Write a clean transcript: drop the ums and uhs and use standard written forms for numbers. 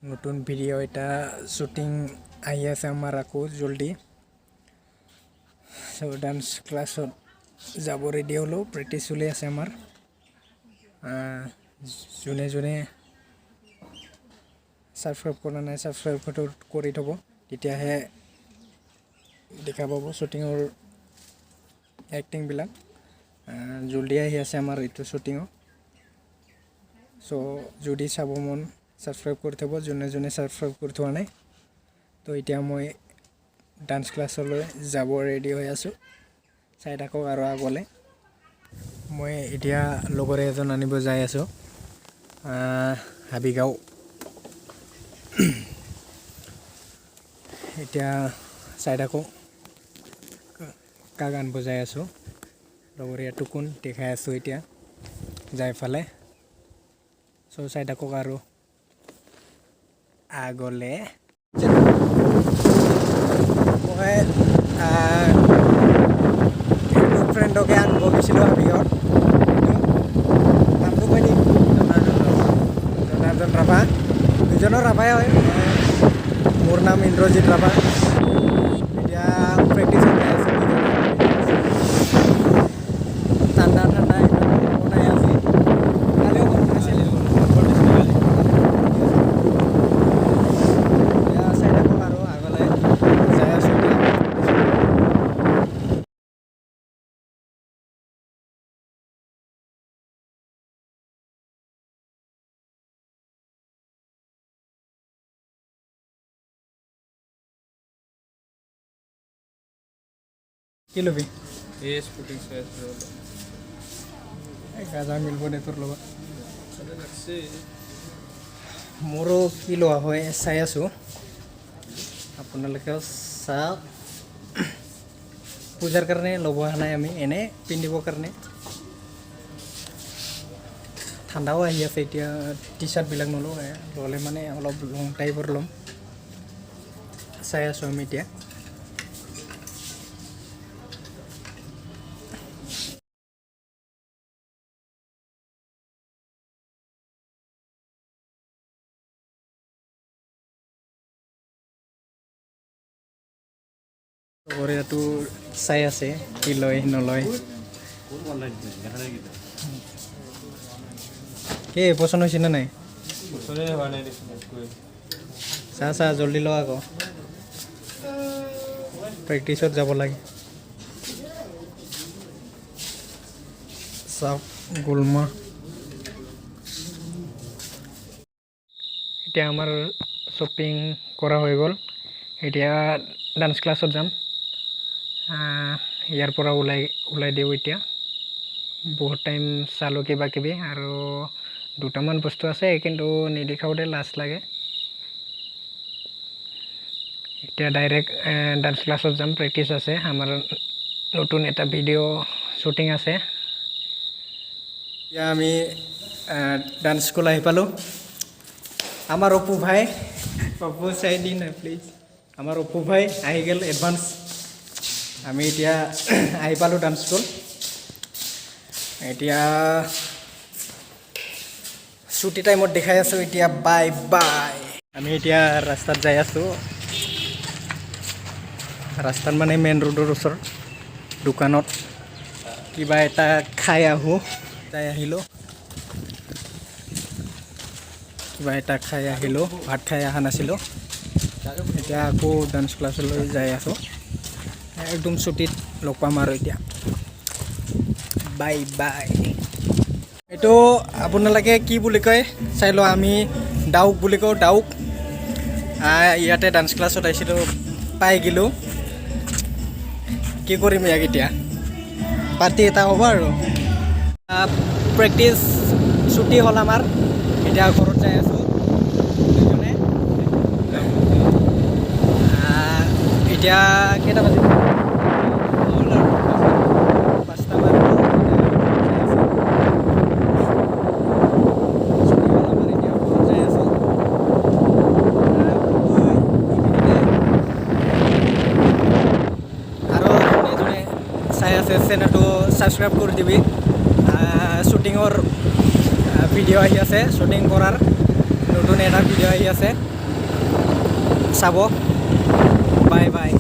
নতুন ভিডিও এটা শুটিং আহি আছে আমাৰ আকৌ জলদি সো ডান্স ক্লাছত যাব ৰেডি হলো প্ৰেক্টিস চলি আছে আমাৰ জুনে জুনে সাবস্ক্ৰাইব কৰা নাই সাবস্ক্ৰাইব কৰি থব তেতিয়াহে দেখা পাব শুটিংৰ এক্টিং বিলাক জলদি আহি আছে আমাৰ এইটো শুটিং সো যদি চাব মন সাবস্ক্ৰাইব কৰি থব জুনে জুনে সাবস্ক্ৰাইব কৰি থোৱা নাই তো এতিয়া মই ডান্স ক্লাছলৈ যাব ৰেডি হৈ আছো চাই থাকক আৰু আগলে মই এতিয়া লগৰ এজন আনিব যাই আছো হাবিগাঁও এতিয়া চাই থাকক কাগান বজাই আছো লগৰীয়া টুকুন দেখাই আছো এতিয়া যাই ফালে সো চাই থাকক আৰু আগলে মই ফ্ৰেণ্ডকে আনিব গৈছিলোঁ হাবিগাঁৱত নামটো কৈ দিম জনাৰ্দন ৰাভা দুজনৰ ৰাভাই হয় মোৰ নাম ইন্দ্ৰজিৎ ৰাভা এতিয়া প্ৰেক্টিছ হৈ আছে ঠাণ্ডা ঠাণ্ডা বনাই আছে কালিও বনাইছিল চাই থাকক আৰু আগলৈ যাই আছো কি লবি এই স্পুটিং সাইজ ৰোল গাজা মিলব নে তোৰ লগত চলে লাগছে মোৰো কি লোৱা হয় চাই আছো আপোনালোকেও চাওক পূজাৰ কাৰণে ল'ব অহা নাই আমি এনে পিন্ধিবৰ কাৰণে ঠাণ্ডাও আহি আছে এতিয়া টি চাৰ্টবিলাক নলওঁ ল'লে মানে অলপ লং টাইপৰ ল'ম চাই আছো আমি এতিয়া লগৰীয়াটো চাই আছে কি লয় নলয় কি পচন্দ হৈছে নে নাই চলে হোৱা নাই দেখোন চা জলদি ল আকৌ প্ৰেক্টিছত যাব লাগে চাওক গুলমা এতিয়া আমাৰ শ্বপিং কৰা হৈ গ'ল এতিয়া ডান্স ক্লাছত যাম ইয়াৰ পৰা ওলাই দিওঁ এতিয়া বহুত টাইম চালোঁ কিবা কিবি আৰু দুটামান বস্তু আছে কিন্তু নেদেখাওঁতে লাজ লাগে এতিয়া ডাইৰেক্ট ডান্স ক্লাছত যাম প্ৰেক্টিছ আছে আমাৰ নতুন এটা ভিডিঅ' শ্বুটিং আছে এতিয়া আমি ডান্স স্কুল আহি পালোঁ আমাৰ অপু ভাই অপু চাই দি না প্লিজ আমাৰ অপু ভাই আহি গ'ল এডভান্স আমি এতিয়া আহি পালোঁ ডান্স স্কুল এতিয়া ছুটি টাইমত দেখাই আছোঁ এতিয়া বাই বাই আমি এতিয়া ৰাস্তাত যাই আছোঁ ৰাস্তাত মানে মেইন ৰোডৰ ওচৰত দোকানত কিবা এটা খাই আহোঁ যাই আহিলোঁ কিবা এটা খাই আহিলোঁ ভাত খাই অহা নাছিলোঁ এতিয়া আকৌ ডান্স ক্লাছলৈ যাই আছোঁ একদম ছুটিত লগ পাম আৰু এতিয়া বাই বাই এইটো আপোনালোকে কি বুলি কয় চাই লওঁ আমি ডাউক বুলি কওঁ ডাউক ইয়াতে ডান্স ক্লাছত আহিছিলোঁ পাই গ'লোঁ কি কৰিম ইয়াক এতিয়া পাৰ্টি এটা হ'ব আৰু প্ৰেক্টিছ ছুটি হ'ল আমাৰ এতিয়া ঘৰত যাই আছোঁ এতিয়া কেইটা বাজিল চেনেলটো সাবস্ক্ৰাইব কৰি দিবি শ্বুটিঙৰ ভিডিঅ' আহি আছে শ্বুটিং কৰাৰ নতুন এটা ভিডিঅ' আহি আছে চাব বাই বাই